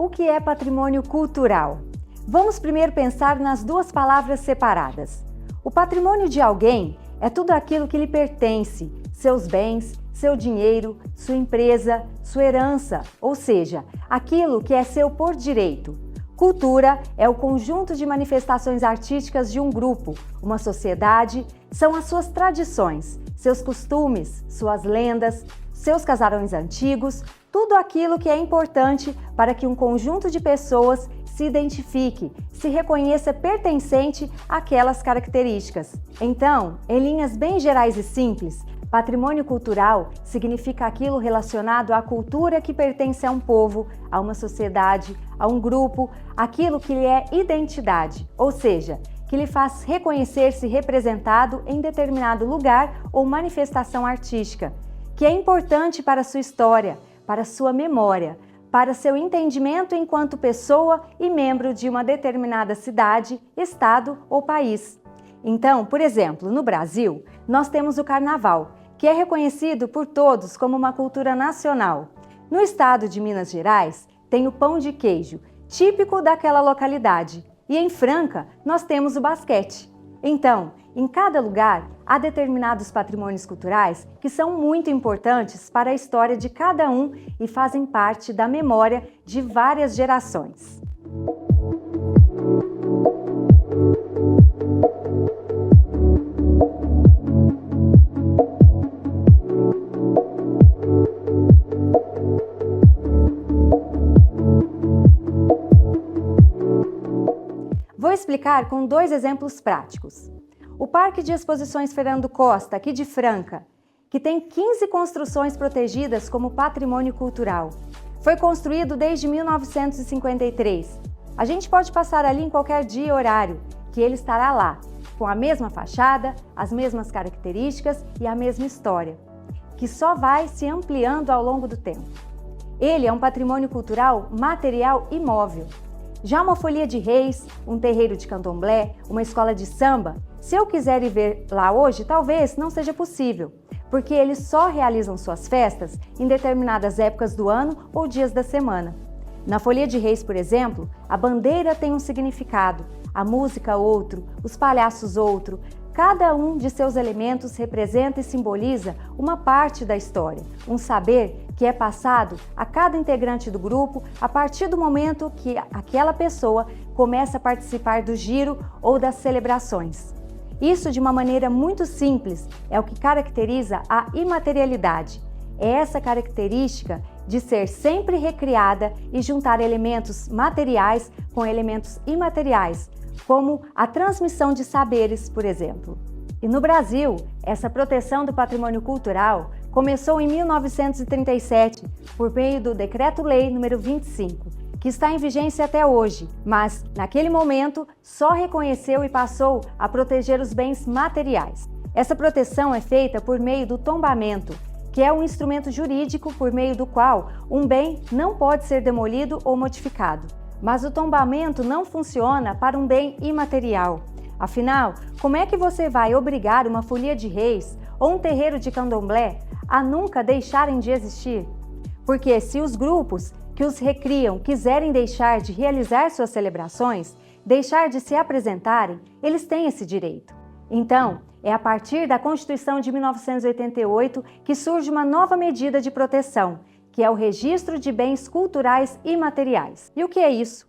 O que é patrimônio cultural? Vamos primeiro pensar nas duas palavras separadas. O patrimônio de alguém é tudo aquilo que lhe pertence, seus bens, seu dinheiro, sua empresa, sua herança, ou seja, aquilo que é seu por direito. Cultura é o conjunto de manifestações artísticas de um grupo, uma sociedade, são as suas tradições, seus costumes, suas lendas, seus casarões antigos, tudo aquilo que é importante para que um conjunto de pessoas se identifique, se reconheça pertencente àquelas características. Então, em linhas bem gerais e simples, patrimônio cultural significa aquilo relacionado à cultura que pertence a um povo, a uma sociedade, a um grupo, aquilo que lhe é identidade, ou seja, que lhe faz reconhecer-se representado em determinado lugar ou manifestação artística, que é importante para sua história, para sua memória, para seu entendimento enquanto pessoa e membro de uma determinada cidade, estado ou país. Então, por exemplo, no Brasil, nós temos o Carnaval, que é reconhecido por todos como uma cultura nacional. No estado de Minas Gerais, tem o pão de queijo, típico daquela localidade, e em Franca nós temos o basquete. Então, em cada lugar, há determinados patrimônios culturais que são muito importantes para a história de cada um e fazem parte da memória de várias gerações. Vou explicar com dois exemplos práticos. O Parque de Exposições Fernando Costa, aqui de Franca, que tem 15 construções protegidas como patrimônio cultural. Foi construído desde 1953. A gente pode passar ali em qualquer dia e horário, que ele estará lá, com a mesma fachada, as mesmas características e a mesma história, que só vai se ampliando ao longo do tempo. Ele é um patrimônio cultural material e móvel. Já uma folia de reis, um terreiro de candomblé, uma escola de samba, se eu quiser ir ver lá hoje, talvez não seja possível, porque eles só realizam suas festas em determinadas épocas do ano ou dias da semana. Na folia de reis, por exemplo, a bandeira tem um significado, a música outro, os palhaços outro. Cada um de seus elementos representa e simboliza uma parte da história, um saber que é passado a cada integrante do grupo a partir do momento que aquela pessoa começa a participar do giro ou das celebrações. Isso, de uma maneira muito simples, é o que caracteriza a imaterialidade. É essa característica de ser sempre recriada e juntar elementos materiais com elementos imateriais, como a transmissão de saberes, por exemplo. E no Brasil, essa proteção do patrimônio cultural começou em 1937, por meio do Decreto-Lei nº 25, que está em vigência até hoje, mas, naquele momento, só reconheceu e passou a proteger os bens materiais. Essa proteção é feita por meio do tombamento, que é um instrumento jurídico por meio do qual um bem não pode ser demolido ou modificado. Mas o tombamento não funciona para um bem imaterial. Afinal, como é que você vai obrigar uma folia de reis ou um terreiro de candomblé a nunca deixarem de existir? Porque se os grupos que os recriam quiserem deixar de realizar suas celebrações, deixar de se apresentarem, eles têm esse direito. Então, é a partir da Constituição de 1988 que surge uma nova medida de proteção, que é o Registro de Bens Culturais Imateriais. E o que é isso?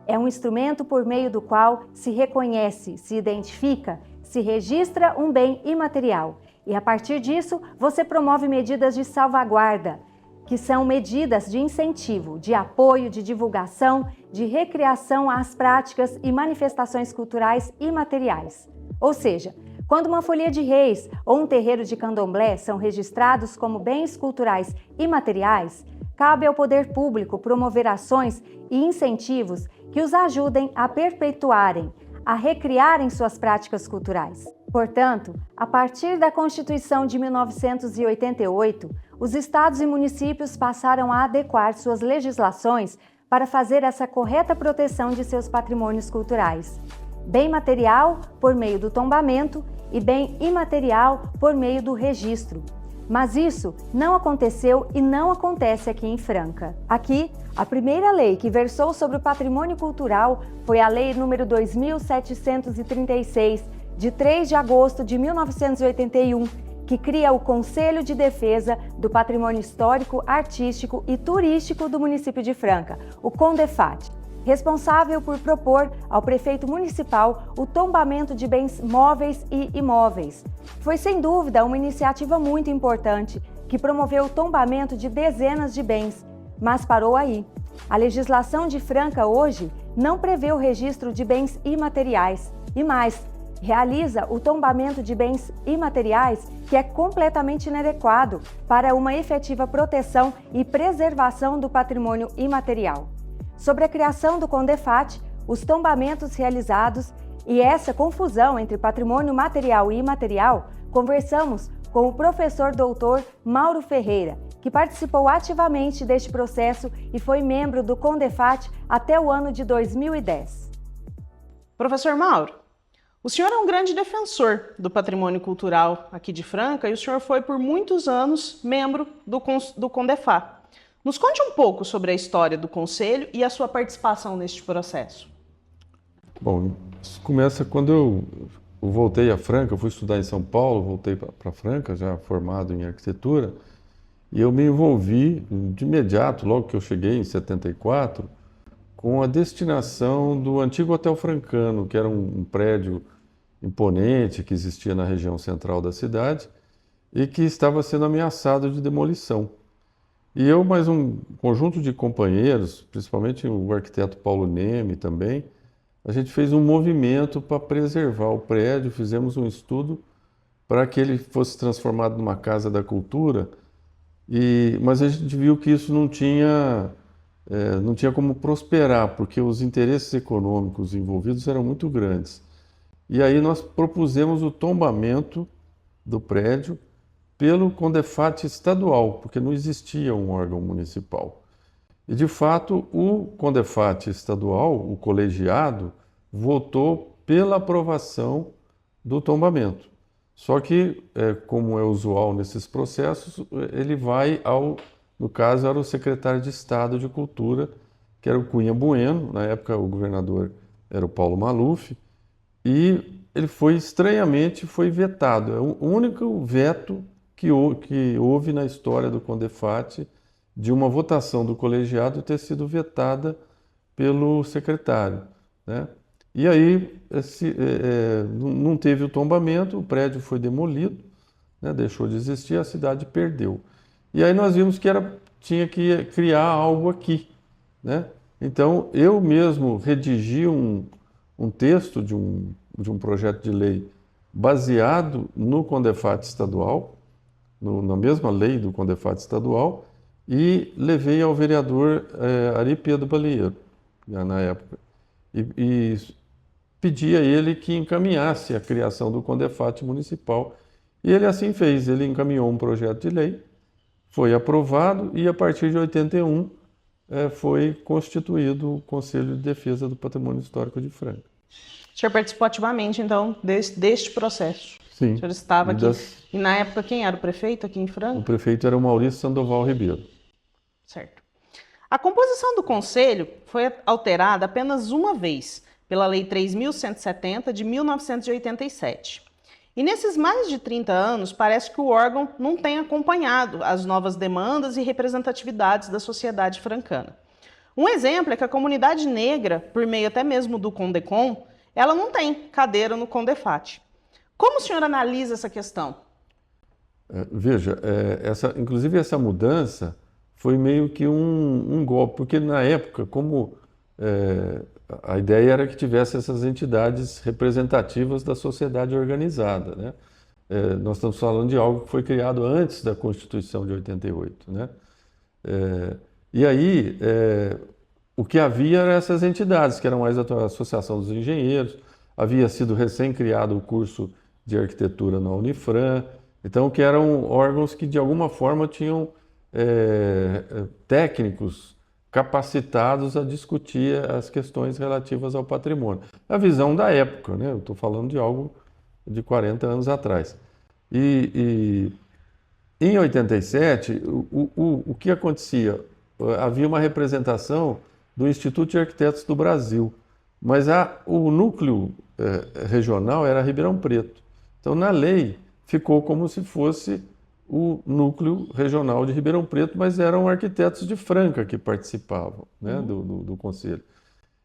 É um instrumento por meio do qual se reconhece, se identifica, se registra um bem imaterial. E a partir disso, você promove medidas de salvaguarda, que são medidas de incentivo, de apoio, de divulgação, de recriação às práticas e manifestações culturais imateriais. Ou seja, quando uma folia de reis ou um terreiro de candomblé são registrados como bens culturais imateriais, cabe ao poder público promover ações e incentivos que os ajudem a perpetuarem, a recriarem suas práticas culturais. Portanto, a partir da Constituição de 1988, os estados e municípios passaram a adequar suas legislações para fazer essa correta proteção de seus patrimônios culturais. Bem material por meio do tombamento e bem imaterial por meio do registro. Mas isso não aconteceu e não acontece aqui em Franca. Aqui, a primeira lei que versou sobre o patrimônio cultural foi a Lei nº 2.736, de 3 de agosto de 1981, que cria o Conselho de Defesa do Patrimônio Histórico, Artístico e Turístico do município de Franca, o CONDEFAT, responsável por propor ao prefeito municipal o tombamento de bens móveis e imóveis. Foi sem dúvida uma iniciativa muito importante que promoveu o tombamento de dezenas de bens, mas parou aí. A legislação de Franca hoje não prevê o registro de bens imateriais e mais, realiza o tombamento de bens imateriais que é completamente inadequado para uma efetiva proteção e preservação do patrimônio imaterial. Sobre a criação do CONDEFAT, os tombamentos realizados e essa confusão entre patrimônio material e imaterial, conversamos com o professor doutor Mauro Ferreira, que participou ativamente deste processo e foi membro do CONDEFAT até o ano de 2010. Professor Mauro, o senhor é um grande defensor do patrimônio cultural aqui de Franca e o senhor foi por muitos anos membro do CONDEFAT. Nos conte um pouco sobre a história do Conselho e a sua participação neste processo. Bom, isso começa quando eu voltei a Franca, eu fui estudar em São Paulo, voltei para Franca, já formado em arquitetura, e eu me envolvi de imediato, logo que eu cheguei em 74, com a destinação do antigo Hotel Francano, que era um prédio imponente que existia na região central da cidade e que estava sendo ameaçado de demolição. E eu, mais um conjunto de companheiros, principalmente o arquiteto Paulo Neme também, a gente fez um movimento para preservar o prédio, fizemos um estudo para que ele fosse transformado numa casa da cultura, mas a gente viu que isso não tinha como prosperar, porque os interesses econômicos envolvidos eram muito grandes. E aí nós propusemos o tombamento do prédio pelo CONDEFAT estadual, porque não existia um órgão municipal. E, de fato, o CONDEFAT estadual, o colegiado, votou pela aprovação do tombamento. Só que, como é usual nesses processos, ele vai no caso, era o secretário de Estado de Cultura, que era o Cunha Bueno, na época o governador era o Paulo Maluf, e ele estranhamente foi vetado. É o único veto que houve na história do CONDEFAT de uma votação do colegiado ter sido vetada pelo secretário, né? E aí não teve o tombamento, o prédio foi demolido, né? Deixou de existir, a cidade perdeu. E aí nós vimos que tinha que criar algo aqui, né? Então eu mesmo redigi um texto de um projeto de lei baseado no CONDEFAT estadual, na mesma lei do CONDEFAT estadual, e levei ao vereador Ari Pedro Balieiro, na época, e pedi a ele que encaminhasse a criação do CONDEFAT municipal. E ele assim fez, ele encaminhou um projeto de lei, foi aprovado e a partir de 81 foi constituído o Conselho de Defesa do Patrimônio Histórico de Franca. O senhor participou ativamente, então, deste processo? Sim. O senhor estava aqui. E na época, quem era o prefeito aqui em Franca? O prefeito era o Maurício Sandoval Ribeiro. Certo. A composição do Conselho foi alterada apenas uma vez, pela Lei 3.170 de 1987. E nesses mais de 30 anos, parece que o órgão não tem acompanhado as novas demandas e representatividades da sociedade francana. Um exemplo é que a comunidade negra, por meio até mesmo do CONDECOM, ela não tem cadeira no CONDEFAT. Como o senhor analisa essa questão? Veja, inclusive essa mudança foi meio que um golpe, porque na época, como a ideia era que tivesse essas entidades representativas da sociedade organizada, né? Nós estamos falando de algo que foi criado antes da Constituição de 88, né? E aí, o que havia eram essas entidades, que eram mais a Associação dos Engenheiros, havia sido recém-criado o curso de arquitetura na Unifran, então que eram órgãos que de alguma forma tinham técnicos capacitados a discutir as questões relativas ao patrimônio. A visão da época, né? Eu estou falando de algo de 40 anos atrás. Em 87, o que acontecia? Havia uma representação do Instituto de Arquitetos do Brasil, mas o núcleo regional era Ribeirão Preto. Então, na lei, ficou como se fosse o núcleo regional de Ribeirão Preto, mas eram arquitetos de Franca que participavam, né, do conselho.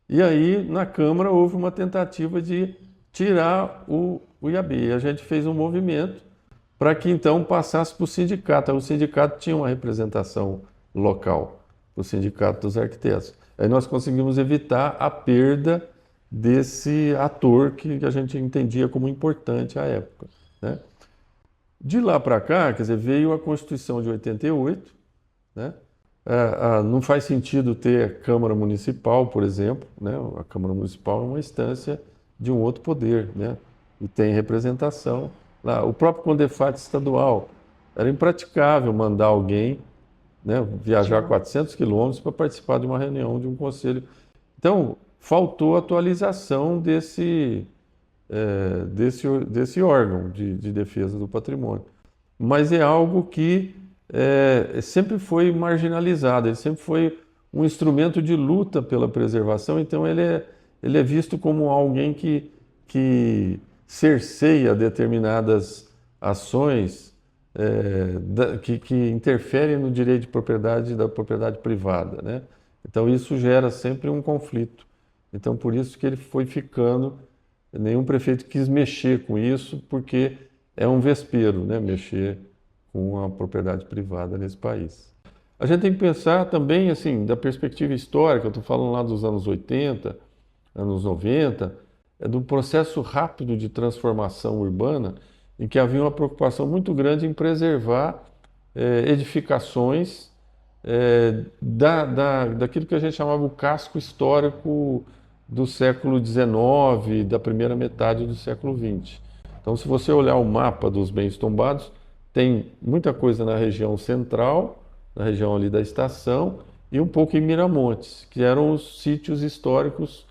E aí, na Câmara, houve uma tentativa de tirar o IAB. E a gente fez um movimento para que então passasse para o sindicato. O sindicato tinha uma representação local, o Sindicato dos Arquitetos. Aí nós conseguimos evitar a perda desse ator que a gente entendia como importante à época, né? De lá para cá, quer dizer, veio a Constituição de 88, né? Não faz sentido ter Câmara Municipal, por exemplo, né? A Câmara Municipal é uma instância de um outro poder, né? E tem representação lá. O próprio Condefat estadual, era impraticável mandar alguém, né, viajar 400 quilômetros para participar de uma reunião de um conselho. Então, faltou atualização desse órgão de defesa do patrimônio. Mas é algo que sempre foi marginalizado, ele sempre foi um instrumento de luta pela preservação, então ele é visto como alguém que cerceia determinadas ações que interferem no direito de propriedade da propriedade privada, né? Então isso gera sempre um conflito. Então por isso que ele foi ficando, nenhum prefeito quis mexer com isso, porque é um vespeiro, né, mexer com a propriedade privada nesse país. A gente tem que pensar também, assim, da perspectiva histórica, eu estou falando lá dos anos 80, anos 90, do processo rápido de transformação urbana, em que havia uma preocupação muito grande em preservar edificações daquilo que a gente chamava o casco histórico do século XIX, da primeira metade do século XX. Então, se você olhar o mapa dos bens tombados, tem muita coisa na região central, na região ali da estação, e um pouco em Miramontes, que eram os sítios históricos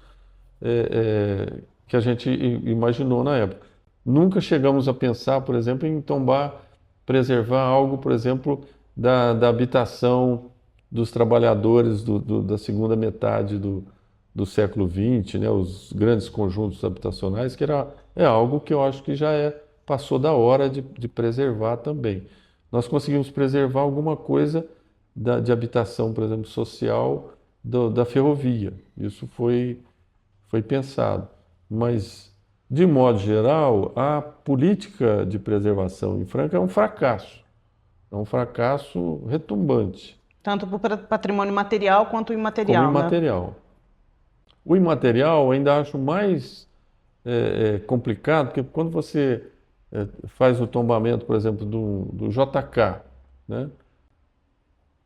que a gente imaginou na época. Nunca chegamos a pensar, por exemplo, em preservar algo, por exemplo, da habitação dos trabalhadores da segunda metade do século XX, né, os grandes conjuntos habitacionais, que é algo que eu acho que já passou da hora de preservar também. Nós conseguimos preservar alguma coisa de habitação, por exemplo, social da ferrovia. Isso foi pensado. Mas, de modo geral, a política de preservação em Franca é um fracasso. É um fracasso retumbante. Tanto para o patrimônio material quanto o imaterial, como imaterial. Né? O imaterial ainda acho mais complicado, porque quando você faz o tombamento, por exemplo, do JK, né?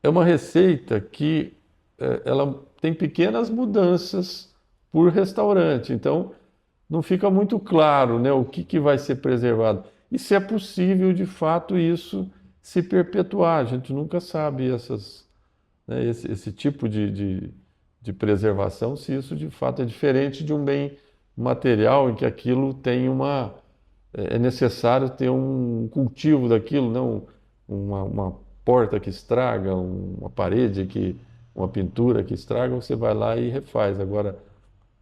É uma receita que ela tem pequenas mudanças por restaurante. Então, não fica muito claro, né, o que vai ser preservado. E se é possível, de fato, isso se perpetuar. A gente nunca sabe esse tipo de preservação, se isso, de fato, é diferente de um bem material em que aquilo tem é necessário ter um cultivo daquilo, não uma porta que estraga, uma parede, uma pintura que estraga, você vai lá e refaz. Agora,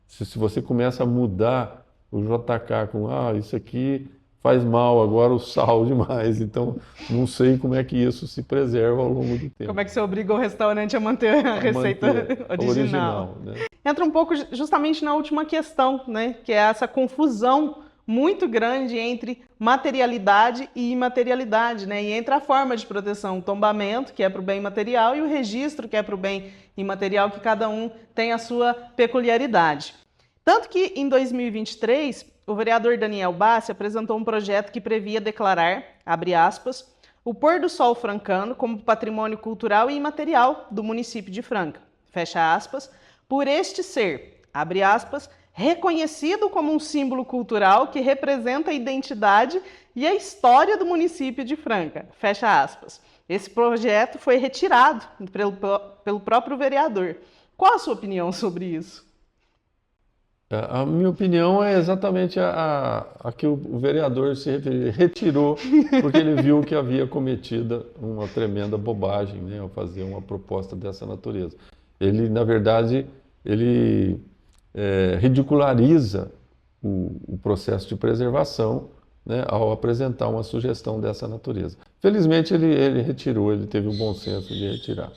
se você começa a mudar o JK com, isso aqui faz mal, agora o sal demais, então não sei como é que isso se preserva ao longo do tempo. Como é que você obriga o restaurante a manter a receita original? Né? Entra um pouco justamente na última questão, né, que é essa confusão muito grande entre materialidade e imaterialidade, né? E entre a forma de proteção, o tombamento, que é para o bem material, e o registro, que é para o bem imaterial, que cada um tem a sua peculiaridade. Tanto que, em 2023, o vereador Daniel Bassi apresentou um projeto que previa declarar, abre aspas, o pôr do sol francano como patrimônio cultural e imaterial do município de Franca, fecha aspas, por este ser, abre aspas, reconhecido como um símbolo cultural que representa a identidade e a história do município de Franca, fecha aspas. Esse projeto foi retirado pelo próprio vereador. Qual a sua opinião sobre isso? A minha opinião é exatamente a que o vereador se referiu, retirou, porque ele viu que havia cometido uma tremenda bobagem, né, ao fazer uma proposta dessa natureza. Ele, na verdade, ele ridiculariza o processo de preservação, né, ao apresentar uma sugestão dessa natureza. Felizmente, ele retirou, ele teve o bom senso de retirar.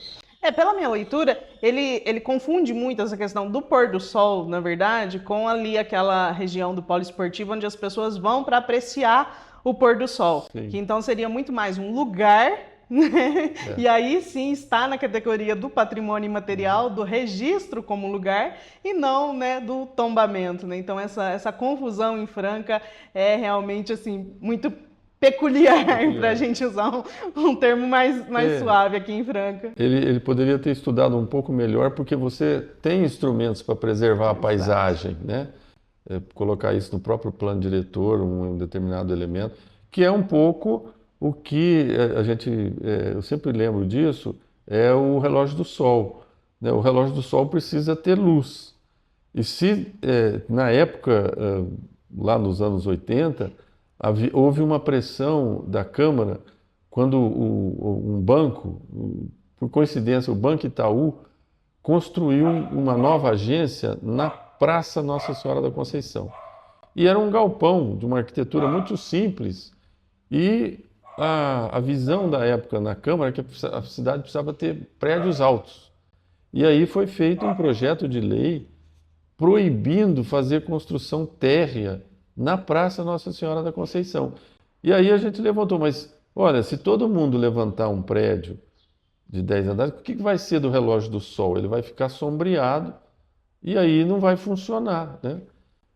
Pela minha leitura, ele confunde muito essa questão do pôr do sol, na verdade, com ali aquela região do polo esportivo onde as pessoas vão para apreciar o pôr do sol. Sim. Que então seria muito mais um lugar, né? E aí sim está na categoria do patrimônio imaterial, do registro como lugar, e não, né, do tombamento, né? Então essa confusão em Franca é realmente assim muito peculiar. Para a gente usar um termo mais suave aqui em Franca. Ele poderia ter estudado um pouco melhor, porque você tem instrumentos para preservar a paisagem, né? Colocar isso no próprio plano diretor, um determinado elemento, que é um pouco o que eu sempre lembro disso, é o relógio do sol, né? O relógio do sol precisa ter luz. E se na época, lá nos anos 80, houve uma pressão da Câmara quando um banco, por coincidência, o Banco Itaú, construiu uma nova agência na Praça Nossa Senhora da Conceição. E era um galpão de uma arquitetura muito simples, e a visão da época na Câmara é que a cidade precisava ter prédios altos. E aí foi feito um projeto de lei proibindo fazer construção térrea na Praça Nossa Senhora da Conceição. E aí a gente levantou, mas olha, se todo mundo levantar um prédio de 10 andares, o que vai ser do relógio do sol? Ele vai ficar sombreado e aí não vai funcionar, né?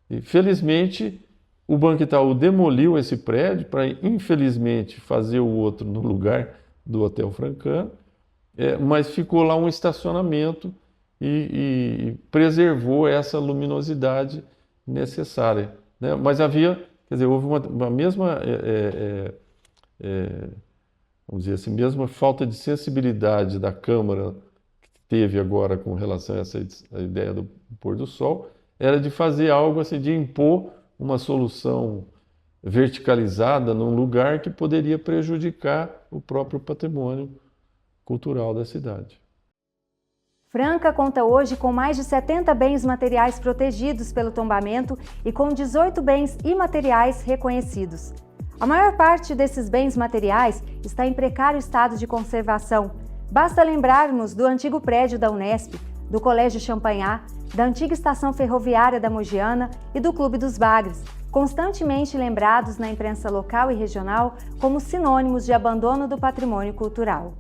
E felizmente o Banco Itaú demoliu esse prédio para, infelizmente, fazer o outro no lugar do Hotel Francana, mas ficou lá um estacionamento e preservou essa luminosidade necessária, né? Mas houve uma mesma, vamos dizer assim, mesma falta de sensibilidade da Câmara que teve agora com relação a essa ideia do pôr do sol, era de fazer algo assim, de impor uma solução verticalizada num lugar que poderia prejudicar o próprio patrimônio cultural da cidade. Franca conta hoje com mais de 70 bens materiais protegidos pelo tombamento e com 18 bens imateriais reconhecidos. A maior parte desses bens materiais está em precário estado de conservação. Basta lembrarmos do antigo prédio da Unesp, do Colégio Champanhar, da antiga estação ferroviária da Mogiana e do Clube dos Bagres, constantemente lembrados na imprensa local e regional como sinônimos de abandono do patrimônio cultural.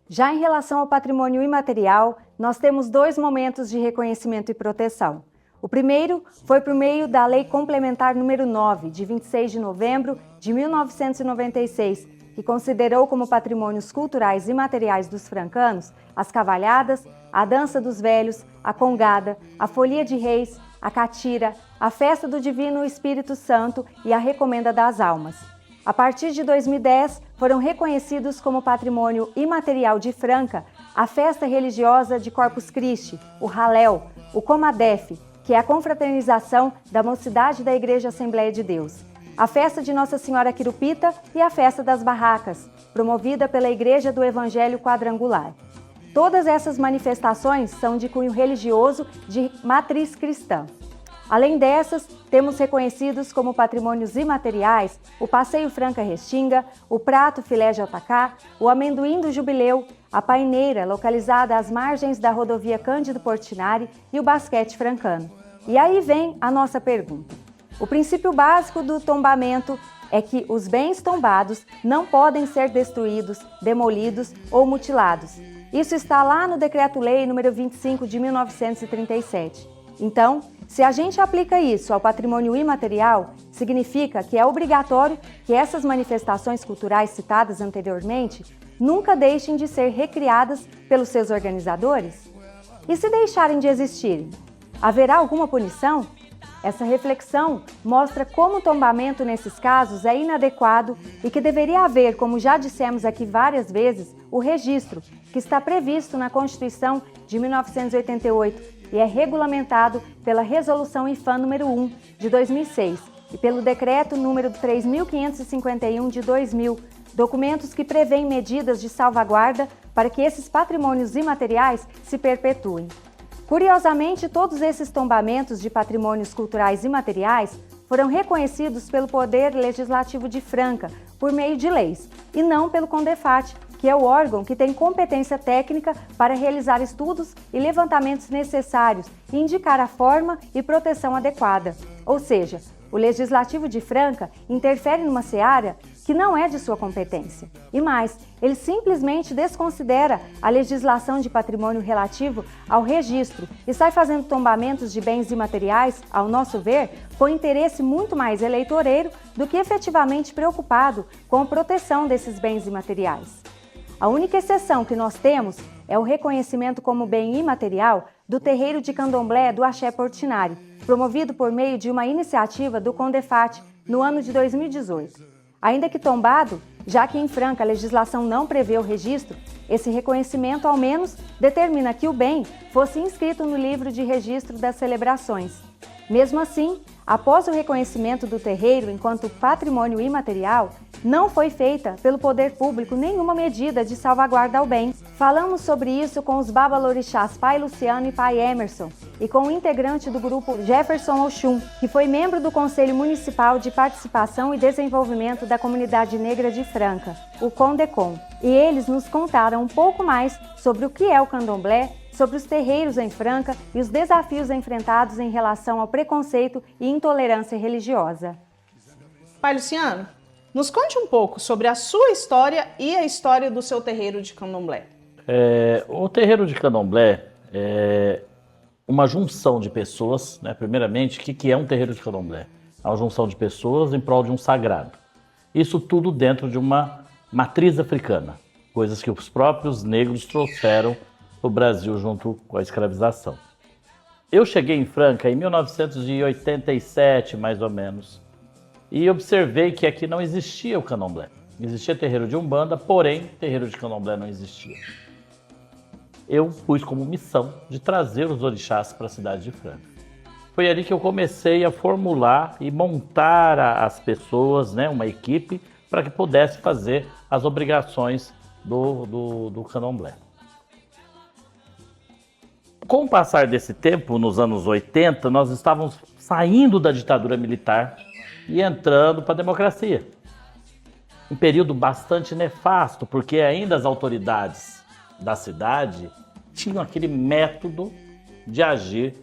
Já em relação ao patrimônio imaterial, nós temos dois momentos de reconhecimento e proteção. O primeiro foi por meio da Lei Complementar número 9, de 26 de novembro de 1996, que considerou como patrimônios culturais imateriais dos francanos as cavalhadas, a dança dos velhos, a congada, a folia de reis, a catira, a festa do Divino Espírito Santo e a recomenda das almas. A partir de 2010, foram reconhecidos como patrimônio imaterial de Franca a festa religiosa de Corpus Christi, o Haléu, o Comadef, que é a confraternização da mocidade da Igreja Assembleia de Deus, a festa de Nossa Senhora Quirupita e a festa das barracas, promovida pela Igreja do Evangelho Quadrangular. Todas essas manifestações são de cunho religioso de matriz cristã. Além dessas, temos reconhecidos como patrimônios imateriais o Passeio Franca Restinga, o Prato Filé JK, o Amendoim do Jubileu, a Paineira, localizada às margens da rodovia Cândido Portinari, e o Basquete Francano. E aí vem a nossa pergunta. O princípio básico do tombamento é que os bens tombados não podem ser destruídos, demolidos ou mutilados. Isso está lá no Decreto-Lei nº 25 de 1937. Então, se a gente aplica isso ao patrimônio imaterial, significa que é obrigatório que essas manifestações culturais citadas anteriormente nunca deixem de ser recriadas pelos seus organizadores? E se deixarem de existir, haverá alguma punição? Essa reflexão mostra como o tombamento nesses casos é inadequado e que deveria haver, como já dissemos aqui várias vezes, o registro, que está previsto na Constituição de 1988 e é regulamentado pela Resolução IFAM número 1 de 2006 e pelo Decreto número 3.551 de 2000, documentos que prevêem medidas de salvaguarda para que esses patrimônios imateriais se perpetuem. Curiosamente, todos esses tombamentos de patrimônios culturais imateriais foram reconhecidos pelo Poder Legislativo de Franca por meio de leis, e não pelo CONDEFAT, que é o órgão que tem competência técnica para realizar estudos e levantamentos necessários e indicar a forma e proteção adequada. Ou seja, o Legislativo de Franca interfere numa seara que não é de sua competência. E mais, ele simplesmente desconsidera a legislação de patrimônio relativo ao registro e sai fazendo tombamentos de bens imateriais, ao nosso ver, com interesse muito mais eleitoreiro do que efetivamente preocupado com a proteção desses bens imateriais. A única exceção que nós temos é o reconhecimento como bem imaterial do terreiro de candomblé do Axé Portinari, promovido por meio de uma iniciativa do CONDEFAT no ano de 2018. Ainda que tombado, já que em Franca a legislação não prevê o registro, esse reconhecimento ao menos determina que o bem fosse inscrito no livro de registro das celebrações. Mesmo assim, após o reconhecimento do terreiro enquanto patrimônio imaterial, não foi feita pelo poder público nenhuma medida de salvaguarda ao bem. Falamos sobre isso com os babalorixás Pai Luciano e Pai Emerson e com o integrante do grupo Jefferson Oxum, que foi membro do Conselho Municipal de Participação e Desenvolvimento da Comunidade Negra de Franca, o CONDECOM. E eles nos contaram um pouco mais sobre o que é o candomblé, sobre os terreiros em Franca e os desafios enfrentados em relação ao preconceito e intolerância religiosa. Pai Luciano, nos conte um pouco sobre a sua história e a história do seu terreiro de candomblé. O terreiro de candomblé é uma junção de pessoas, né? Primeiramente, o que é um terreiro de candomblé? É uma junção de pessoas em prol de um sagrado. Isso tudo dentro de uma matriz africana, coisas que os próprios negros trouxeram para o Brasil junto com a escravização. Eu cheguei em Franca em 1987, mais ou menos, e observei que aqui não existia o candomblé. Existia terreiro de Umbanda, porém, terreiro de candomblé não existia. Eu pus como missão de trazer os orixás para a cidade de Franca. Foi ali que eu comecei a formular e montar as pessoas, né, uma equipe, para que pudesse fazer as obrigações do candomblé. Com o passar desse tempo, nos anos 80, nós estávamos saindo da ditadura militar e entrando para a democracia. Um período bastante nefasto, porque ainda as autoridades da cidade tinham aquele método de agir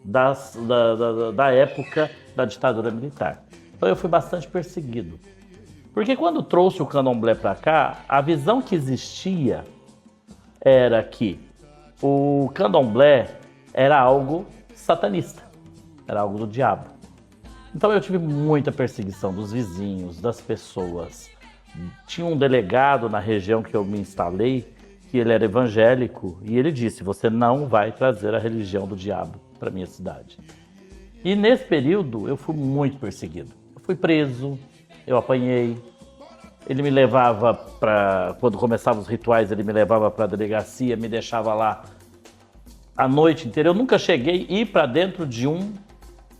da época da ditadura militar. Então eu fui bastante perseguido. Porque quando trouxe o candomblé para cá, a visão que existia era que o candomblé era algo satanista, era algo do diabo. Então eu tive muita perseguição dos vizinhos, das pessoas. Tinha um delegado na região que eu me instalei, que ele era evangélico, e ele disse: você não vai trazer a religião do diabo para minha cidade. E nesse período eu fui muito perseguido. Eu fui preso, eu apanhei. Ele me levava para, quando começavam os rituais, ele me levava para a delegacia, me deixava lá a noite inteira. Eu nunca cheguei a ir para dentro de um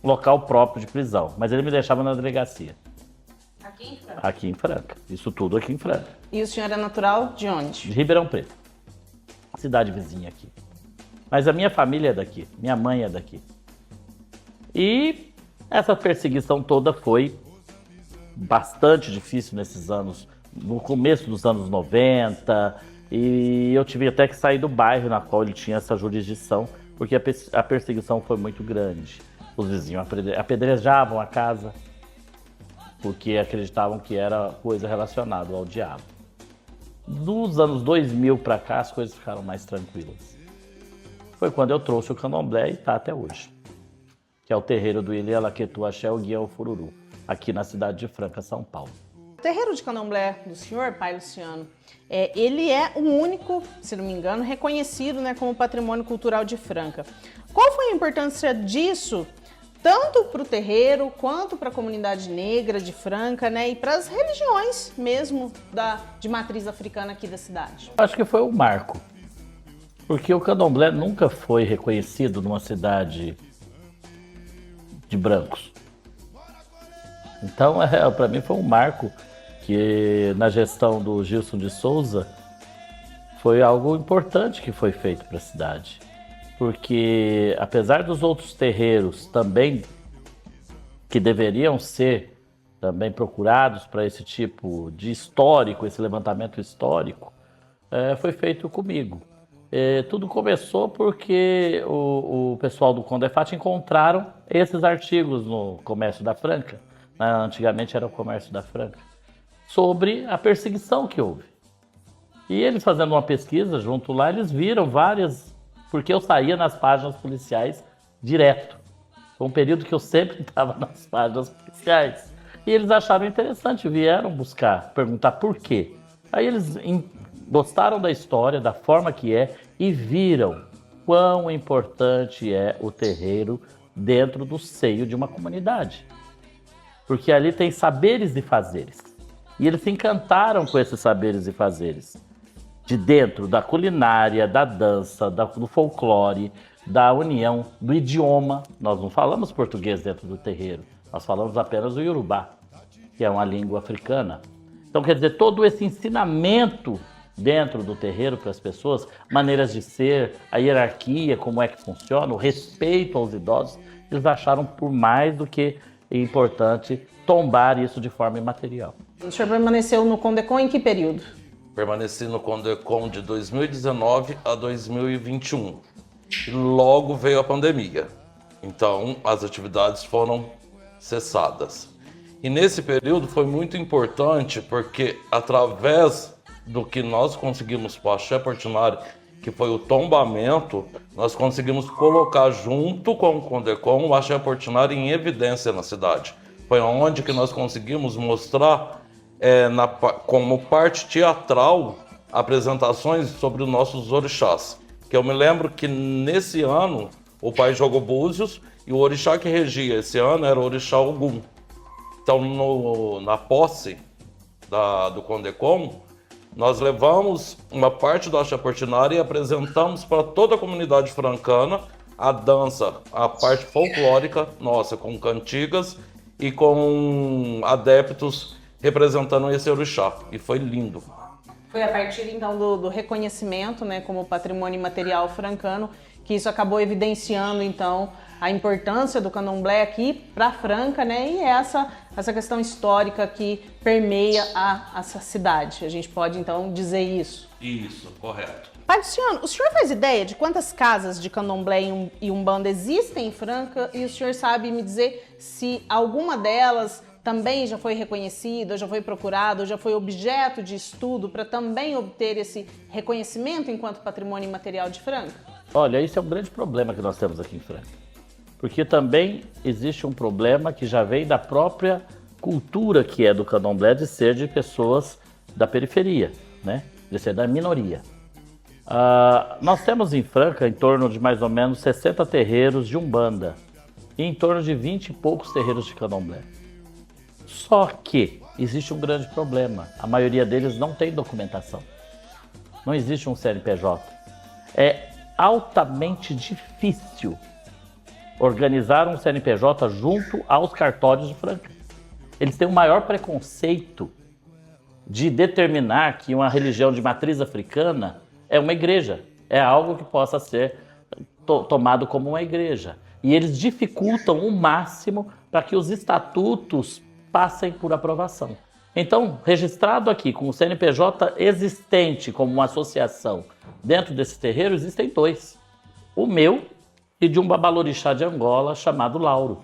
local próprio de prisão, mas ele me deixava na delegacia. Aqui em Franca? Aqui em Franca. Isso tudo aqui em Franca. E o senhor é natural de onde? De Ribeirão Preto. Cidade vizinha aqui. Mas a minha família é daqui, minha mãe é daqui. E essa perseguição toda foi bastante difícil nesses anos, no começo dos anos 90, e eu tive até que sair do bairro na qual ele tinha essa jurisdição, porque a perseguição foi muito grande. Os vizinhos apedrejavam a casa, porque acreditavam que era coisa relacionada ao diabo. Dos anos 2000 para cá, as coisas ficaram mais tranquilas. Foi quando eu trouxe o candomblé e está até hoje, que é o terreiro do Ilê Alaquetu Axé Oguiel Fururu, aqui na cidade de Franca, São Paulo. O terreiro de candomblé do senhor, Pai Luciano, ele é o único, se não me engano, reconhecido, né, como patrimônio cultural de Franca. Qual foi a importância disso tanto para o terreiro quanto para a comunidade negra de Franca, né, e para as religiões mesmo de matriz africana aqui da cidade? Acho que foi um marco, porque o candomblé nunca foi reconhecido numa cidade de brancos. Então, para mim foi um marco que na gestão do Gilson de Souza foi algo importante que foi feito para a cidade. Porque apesar dos outros terreiros também, que deveriam ser também procurados para esse tipo de histórico, esse levantamento histórico, foi feito comigo. Tudo começou porque o pessoal do Condefat encontraram esses artigos no Comércio da Franca, né? Antigamente era o Comércio da Franca, sobre a perseguição que houve. E eles fazendo uma pesquisa junto lá, eles viram várias, porque eu saía nas páginas policiais direto. Foi um período que eu sempre estava nas páginas policiais. E eles acharam interessante, vieram buscar, perguntar por quê. Aí eles gostaram da história, da forma que é, e viram quão importante é o terreiro dentro do seio de uma comunidade. Porque ali tem saberes e fazeres. E eles se encantaram com esses saberes e fazeres. De dentro da culinária, da dança, do folclore, da união, do idioma. Nós não falamos português dentro do terreiro, nós falamos apenas o Yorubá, que é uma língua africana. Então, quer dizer, todo esse ensinamento dentro do terreiro para as pessoas, maneiras de ser, a hierarquia, como é que funciona, o respeito aos idosos, eles acharam por mais do que importante tombar isso de forma imaterial. O senhor permaneceu no Condecon em que período? Permaneci no Condecon de 2019 a 2021. E logo veio a pandemia. Então, as atividades foram cessadas. E nesse período foi muito importante porque, através do que nós conseguimos para o Axé Portinari, que foi o tombamento, nós conseguimos colocar junto com o Condecon o Axé Portinari em evidência na cidade. Foi onde que nós conseguimos mostrar como parte teatral apresentações sobre os nossos orixás. Que eu me lembro que nesse ano o pai jogou búzios e o orixá que regia esse ano era o orixá Ogum. Então na posse do Condecon, nós levamos uma parte do Axé Portinari e apresentamos para toda a comunidade francana a dança, a parte folclórica nossa, com cantigas e com adeptos representando esse orixá. E foi lindo. Foi a partir, então, do reconhecimento, né, como patrimônio imaterial francano, que isso acabou evidenciando, então, a importância do candomblé aqui para Franca, né, e essa questão histórica que permeia essa cidade. A gente pode, então, dizer isso. Isso, correto. Pai Luciano, o senhor faz ideia de quantas casas de candomblé e umbanda existem em Franca? E o senhor sabe me dizer se alguma delas também já foi reconhecida, já foi procurada, já foi objeto de estudo para também obter esse reconhecimento enquanto patrimônio imaterial de Franca? Olha, isso é um grande problema que nós temos aqui em Franca. Porque também existe um problema que já vem da própria cultura que é do candomblé de ser de pessoas da periferia, né? De ser da minoria. Nós temos em Franca em torno de mais ou menos 60 terreiros de umbanda e em torno de 20 e poucos terreiros de candomblé. Só que existe um grande problema. A maioria deles não tem documentação. Não existe um CNPJ. É altamente difícil organizar um CNPJ junto aos cartórios de Franca. Eles têm o maior preconceito de determinar que uma religião de matriz africana é uma igreja. É algo que possa ser tomado como uma igreja. E eles dificultam o máximo para que os estatutos passem por aprovação. Então, registrado aqui com o CNPJ existente como uma associação dentro desse terreiro, existem dois. O meu e de um babalorixá de Angola chamado Lauro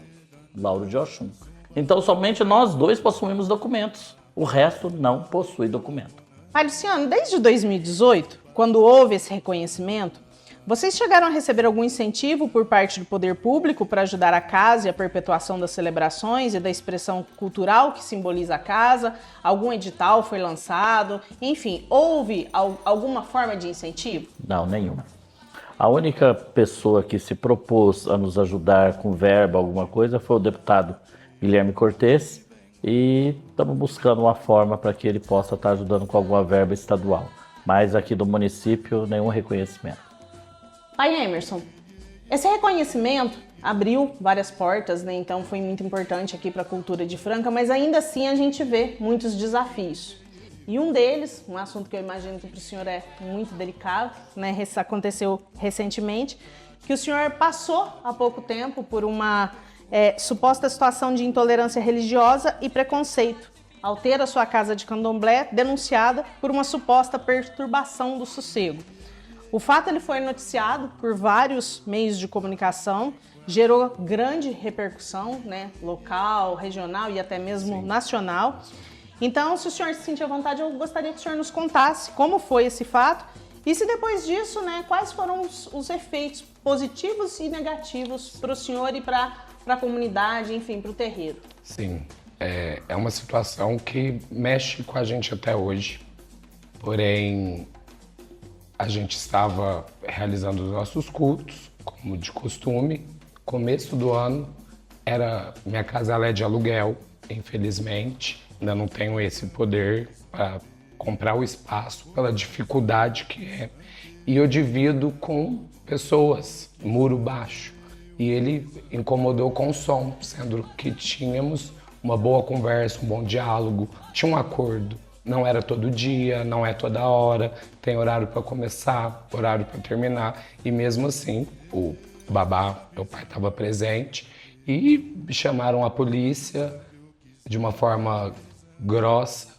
de Oxum. Então, somente nós dois possuímos documentos. O resto não possui documento. Pai Luciano, desde 2018, quando houve esse reconhecimento, vocês chegaram a receber algum incentivo por parte do poder público para ajudar a casa e a perpetuação das celebrações e da expressão cultural que simboliza a casa? Algum edital foi lançado? Enfim, houve alguma forma de incentivo? Não, nenhuma. A única pessoa que se propôs a nos ajudar com verba, alguma coisa, foi o deputado Guilherme Cortes, e estamos buscando uma forma para que ele possa estar ajudando com alguma verba estadual. Mas aqui do município, nenhum reconhecimento. Pai Emerson, esse reconhecimento abriu várias portas, né? Então foi muito importante aqui para a cultura de Franca, mas ainda assim a gente vê muitos desafios. E um deles, um assunto que eu imagino que para o senhor é muito delicado, né? Isso aconteceu recentemente, que o senhor passou há pouco tempo por uma suposta situação de intolerância religiosa e preconceito, ao ter a sua casa de candomblé denunciada por uma suposta perturbação do sossego. O fato ele foi noticiado por vários meios de comunicação, gerou grande repercussão, né, local, regional e até mesmo nacional. Então, se o senhor se sentir à vontade, eu gostaria que o senhor nos contasse como foi esse fato e se depois disso, né, quais foram os efeitos positivos e negativos para o senhor e para a comunidade, enfim, para o terreiro. Sim, é uma situação que mexe com a gente até hoje, porém a gente estava realizando os nossos cultos, como de costume. Começo do ano, minha casa ela é de aluguel, infelizmente. Ainda não tenho esse poder para comprar o espaço, pela dificuldade que é. E eu divido com pessoas, muro baixo. E ele incomodou com o som, sendo que tínhamos uma boa conversa, um bom diálogo, tinha um acordo. Não era todo dia, não é toda hora, tem horário para começar, horário para terminar. E mesmo assim, o babá, meu pai, estava presente e chamaram a polícia de uma forma grossa,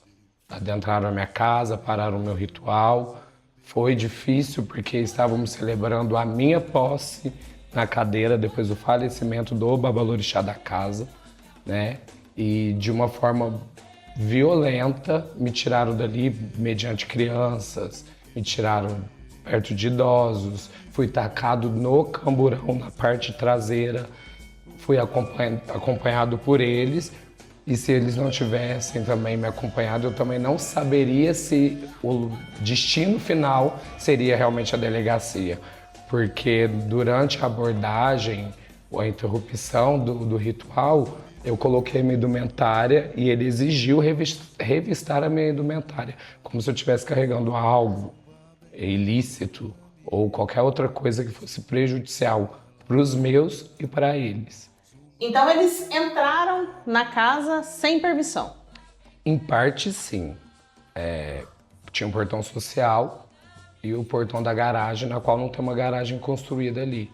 adentraram a minha casa, pararam o meu ritual. Foi difícil porque estávamos celebrando a minha posse na cadeira depois do falecimento do babalorixá da casa, né? E de uma forma violenta me tiraram dali mediante crianças, me tiraram perto de idosos, fui tacado no camburão na parte traseira, fui acompanhado por eles. E se eles não tivessem também me acompanhado, eu também não saberia se o destino final seria realmente a delegacia. Porque durante a abordagem, ou a interrupção do ritual, eu coloquei minha indumentária e ele exigiu revistar a minha indumentária, como se eu estivesse carregando algo ilícito ou qualquer outra coisa que fosse prejudicial para os meus e para eles. Então eles entraram na casa sem permissão? Em parte, sim. Tinha um portão social e o portão da garagem, na qual não tem uma garagem construída ali.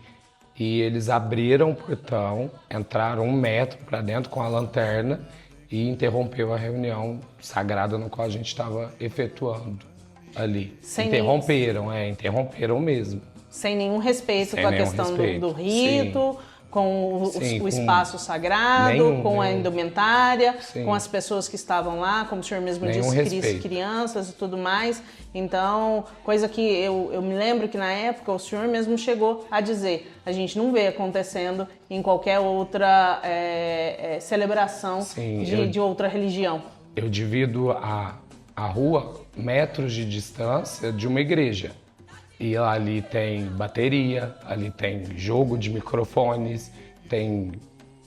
E eles abriram o portão, entraram 1 metro para dentro com a lanterna e interrompeu a reunião sagrada no qual a gente estava efetuando ali. Interromperam mesmo. Sem nenhum respeito com a questão do rito, Sim. Com o espaço sagrado, com a indumentária, com as pessoas que estavam lá, como o senhor mesmo disse, crianças e tudo mais. Então, coisa que eu me lembro que na época o senhor mesmo chegou a dizer, a gente não vê acontecendo em qualquer outra celebração de outra religião. Eu divido a rua metros de distância de uma igreja. E ali tem bateria, ali tem jogo de microfones, tem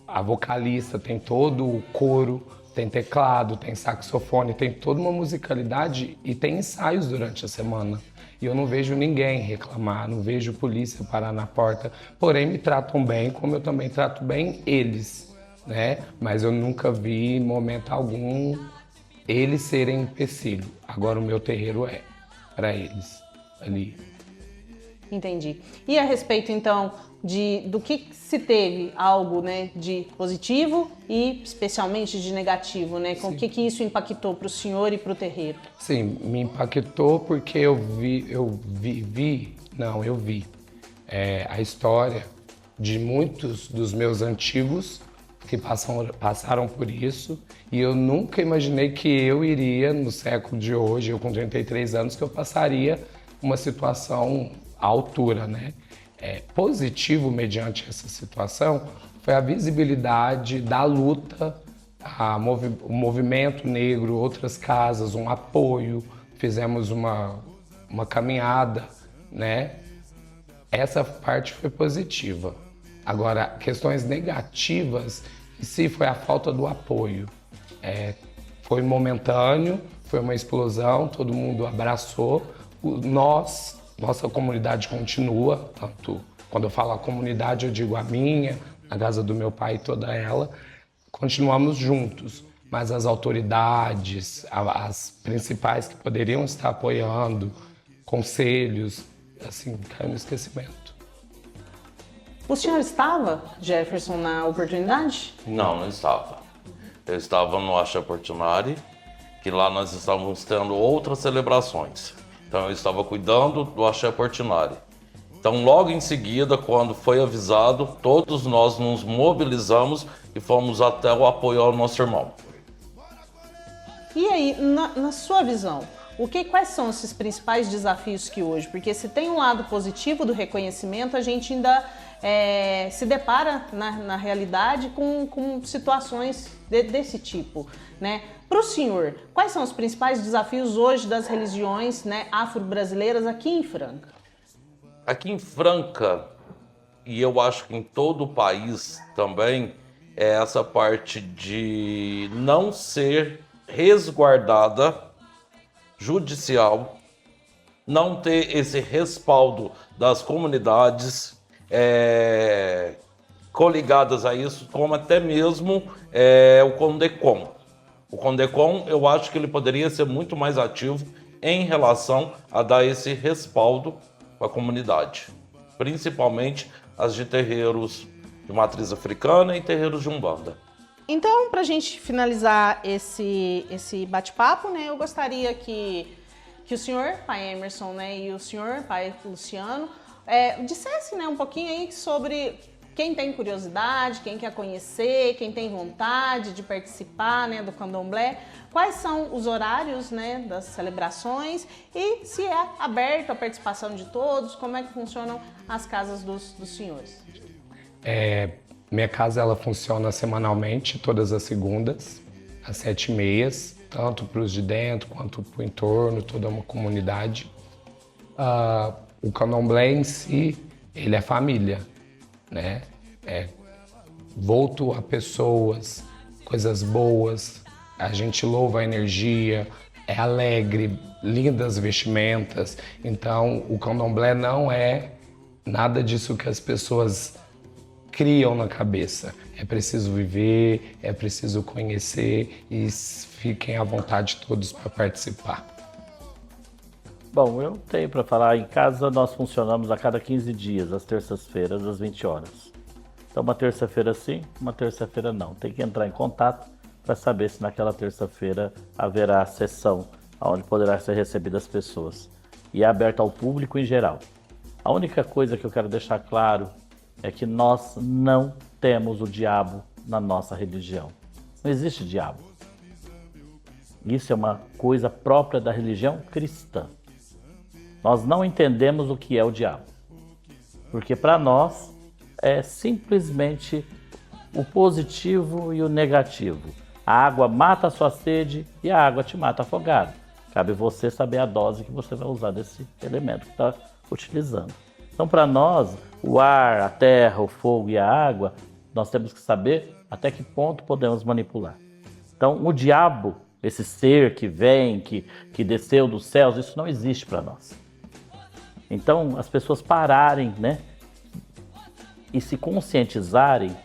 a vocalista, tem todo o coro, tem teclado, tem saxofone, tem toda uma musicalidade e tem ensaios durante a semana. E eu não vejo ninguém reclamar, não vejo polícia parar na porta, porém me tratam bem, como eu também trato bem eles, né? Mas eu nunca vi em momento algum eles serem empecilho. Agora o meu terreiro é para eles ali. Entendi. E a respeito, então, do que se teve algo, né, de positivo e especialmente de negativo, né? Com o que isso impactou para o senhor e para o terreiro? Sim, me impactou porque eu vi a história de muitos dos meus antigos que passaram por isso e eu nunca imaginei que eu iria, no século de hoje, eu com 33 anos, que eu passaria uma situação à altura, né? Positivo mediante essa situação foi a visibilidade da luta, o movimento negro, outras casas, um apoio, fizemos uma caminhada, né? Essa parte foi positiva. Agora, questões negativas, em si foi a falta do apoio. Foi momentâneo, foi uma explosão, todo mundo abraçou. Nossa comunidade continua, tanto quando eu falo a comunidade, eu digo a minha, a casa do meu pai e toda ela, continuamos juntos. Mas as autoridades, as principais que poderiam estar apoiando, conselhos, assim, caiu no esquecimento. O senhor estava, Jefferson, na oportunidade? Não estava. Eu estava no Axé Portinari, que lá nós estávamos tendo outras celebrações. Então eu estava cuidando do Axé Portinari. Então logo em seguida, quando foi avisado, todos nós nos mobilizamos e fomos até o apoio ao nosso irmão. E aí, na sua visão, quais são esses principais desafios que hoje? Porque se tem um lado positivo do reconhecimento, a gente ainda se depara na realidade com situações desse tipo, né? Para o senhor, quais são os principais desafios hoje das religiões, né, afro-brasileiras aqui em Franca? Aqui em Franca, e eu acho que em todo o país também, é essa parte de não ser resguardada judicial, não ter esse respaldo das comunidades coligadas a isso, como até mesmo o CONDECOM. O CONDECOM, eu acho que ele poderia ser muito mais ativo em relação a dar esse respaldo para a comunidade, principalmente as de terreiros de matriz africana e terreiros de Umbanda. Então, para a gente finalizar esse bate-papo, né, eu gostaria que o senhor, pai Emerson, né, e o senhor, pai Luciano, dissessem, né, um pouquinho aí sobre quem tem curiosidade, quem quer conhecer, quem tem vontade de participar, né, do candomblé, quais são os horários, né, das celebrações e se é aberto a participação de todos, como é que funcionam as casas dos senhores. Minha casa ela funciona semanalmente, todas as segundas, às 7h30, tanto para os de dentro quanto para o entorno, toda uma comunidade. O candomblé em si, ele é família, né? Volto a pessoas, coisas boas, a gente louva a energia, é alegre, lindas vestimentas. Então, o candomblé não é nada disso que as pessoas criam na cabeça. É preciso viver, é preciso conhecer e fiquem à vontade todos para participar. Bom, eu tenho para falar, em casa nós funcionamos a cada 15 dias, às terças-feiras, às 20 horas. Então uma terça-feira sim, uma terça-feira não. Tem que entrar em contato para saber se naquela terça-feira haverá sessão onde poderá ser recebidas as pessoas. E é aberto ao público em geral. A única coisa que eu quero deixar claro é que nós não temos o diabo na nossa religião. Não existe diabo. Isso é uma coisa própria da religião cristã. Nós não entendemos o que é o diabo. Porque para nós é simplesmente o positivo e o negativo. A água mata a sua sede e a água te mata afogado. Cabe você saber a dose que você vai usar desse elemento que está utilizando. Então, para nós, o ar, a terra, o fogo e a água, nós temos que saber até que ponto podemos manipular. Então, o diabo, esse ser que vem, que desceu dos céus, isso não existe para nós. Então, as pessoas pararem, né, e se conscientizarem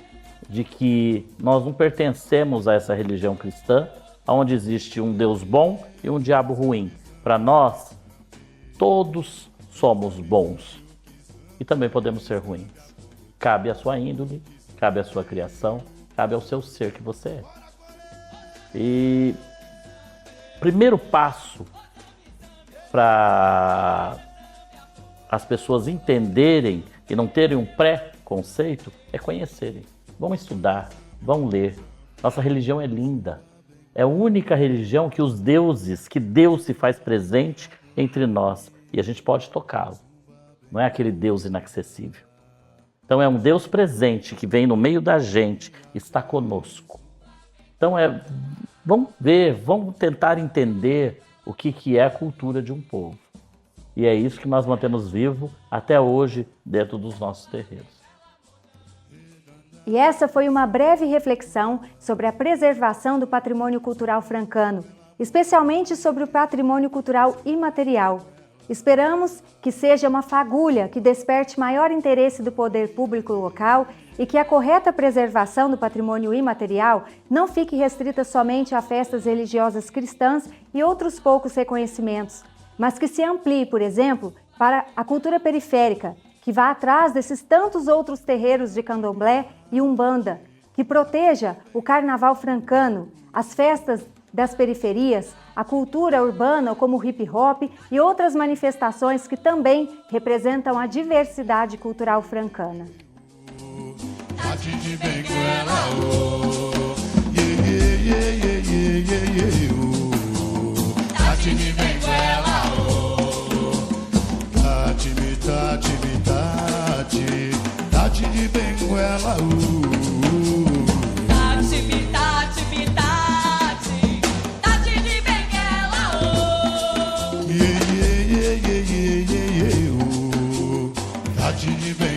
de que nós não pertencemos a essa religião cristã, onde existe um Deus bom e um diabo ruim. Para nós, todos somos bons. E também podemos ser ruins. Cabe à sua índole, cabe à sua criação, cabe ao seu ser que você é. E primeiro passo para as pessoas entenderem e não terem um pré-conceito é conhecerem. Vão estudar, vão ler. Nossa religião é linda. É a única religião que que Deus se faz presente entre nós e a gente pode tocá-lo. Não é aquele Deus inacessível. Então é um Deus presente que vem no meio da gente, está conosco. Então vamos ver, vamos tentar entender o que é a cultura de um povo. E é isso que nós mantemos vivo até hoje dentro dos nossos terreiros. E essa foi uma breve reflexão sobre a preservação do patrimônio cultural francano, especialmente sobre o patrimônio cultural imaterial. Esperamos que seja uma fagulha que desperte maior interesse do poder público local e que a correta preservação do patrimônio imaterial não fique restrita somente a festas religiosas cristãs e outros poucos reconhecimentos, mas que se amplie, por exemplo, para a cultura periférica, que vá atrás desses tantos outros terreiros de candomblé e umbanda, que proteja o carnaval francano, as festas das periferias, a cultura urbana como o hip hop e outras manifestações que também representam a diversidade cultural francana. Tati de Benguela, Tati de Benguela, Tati de Benguela,